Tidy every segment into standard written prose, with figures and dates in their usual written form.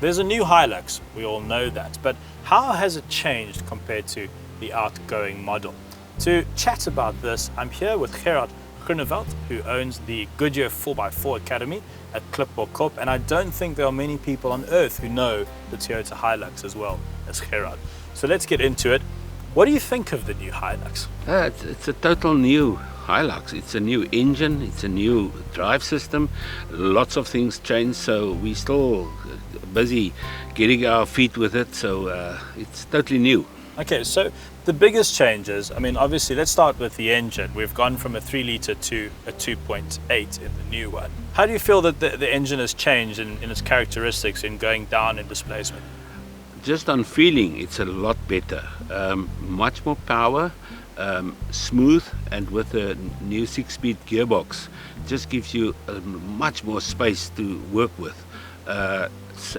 There's a new Hilux, we all know that, but how has it changed compared to the outgoing model? To chat about this, I'm here with Gerhard Groenewald, who owns the Goodyear 4x4 Academy at Corp, and I don't think there are many people on earth who know the Toyota Hilux as well as Gerhard. So let's get into it. What do you think of the new Hilux? It's a total new Hilux. It's a new engine, it's a new drive system, lots of things changed, so we're still busy getting our feet with it, so it's totally new. Okay, so the biggest changes, I mean, obviously, let's start with the engine. We've gone from a 3-litre to a 2.8 in the new one. How do you feel that the engine has changed in its characteristics in going down in displacement? Just on feeling, it's a lot better. Much more power, smooth, and with a new 6-speed gearbox, just gives you much more space to work with.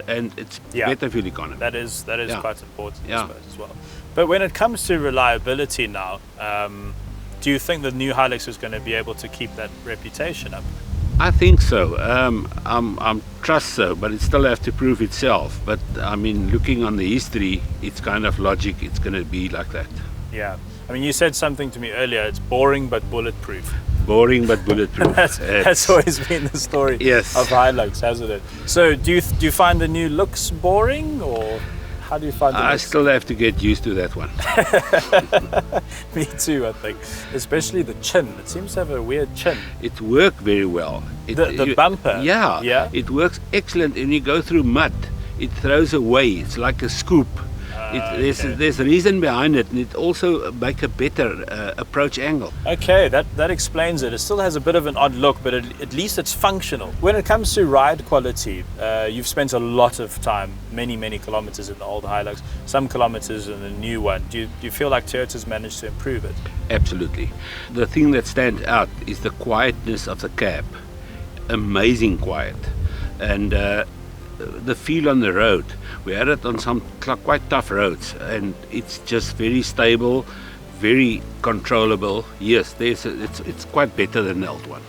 And it's better fuel economy. That is quite important, I suppose, as well. But when it comes to reliability now, do you think the new Hilux is going to be able to keep that reputation up? I think so. I'm trust so, but it still has to prove itself. But I mean, looking on the history, it's kind of logic. It's going to be like that. Yeah. I mean, you said something to me earlier. It's boring but bulletproof. Boring but bulletproof. that's always been the story of Hilux, hasn't it? So do you find the new looks boring, or how do you find the I still have to get used to that one. Me too, I think. Especially the chin. It seems to have a weird chin. It worked very well. The bumper? Yeah. It works excellent. When you go through mud, it throws away. It's like a scoop. There's a reason behind it, and it also makes a better approach angle. Okay, that explains it. It still has a bit of an odd look, but at least it's functional. When it comes to ride quality, you've spent a lot of time, many kilometers in the old Hilux, some kilometers in the new one. Do you feel like Toyota's managed to improve it? Absolutely. The thing that stands out is the quietness of the cab. Amazing quiet. And the feel on the road. We had it on some quite tough roads, and it's just very stable, very controllable. Yes, it's quite better than the old one.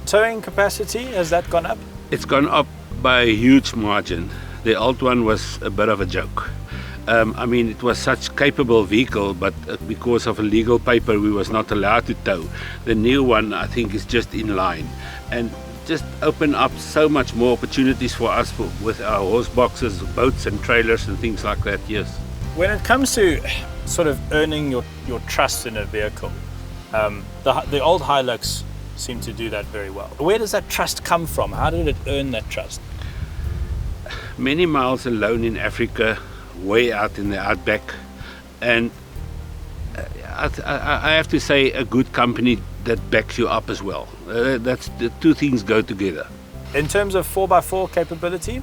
Towing capacity, has that gone up? It's gone up by a huge margin. The old one was a bit of a joke. I mean, it was such capable vehicle, but because of a legal paper, we was not allowed to tow. The new one, I think, is just in line, and just open up so much more opportunities for us with our horse boxes, boats and trailers and things like that. Yes. When it comes to sort of earning your trust in a vehicle, the old Hilux seemed to do that very well. Where does that trust come from? How did it earn that trust? Many miles alone in Africa, way out in the outback, and I have to say a good company that backs you up as well. That's the two things go together. In terms of 4x4 capability?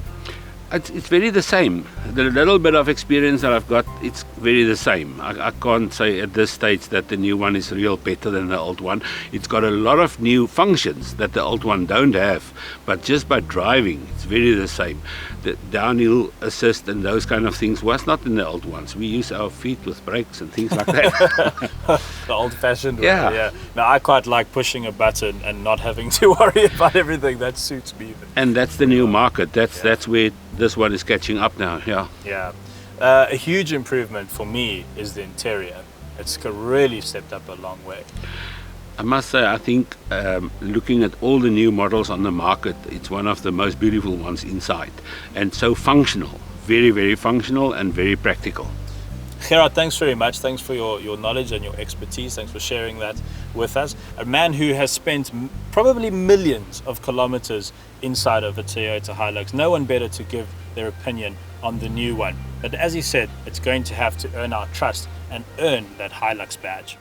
It's very the same. The little bit of experience that I've got, it's very the same. I can't say at this stage that the new one is real better than the old one. It's got a lot of new functions that the old one don't have, but just by driving, it's very the same. The downhill assist and those kind of things was not in the old ones. We use our feet with brakes and things like that. The old-fashioned way. Yeah. Now, I quite like pushing a button and not having to worry about everything. That suits me. And that's the new market. That's where this one is catching up now. Yeah. A huge improvement for me is the interior. It's really stepped up a long way. I must say, I think looking at all the new models on the market, it's one of the most beautiful ones inside, and so functional, very functional and very practical. Gerhard, thanks very much. Thanks for your knowledge and your expertise. Thanks for sharing that with us. A man who has spent probably millions of kilometers inside of a Toyota Hilux. No one better to give their opinion on the new one. But as he said, it's going to have to earn our trust and earn that Hilux badge.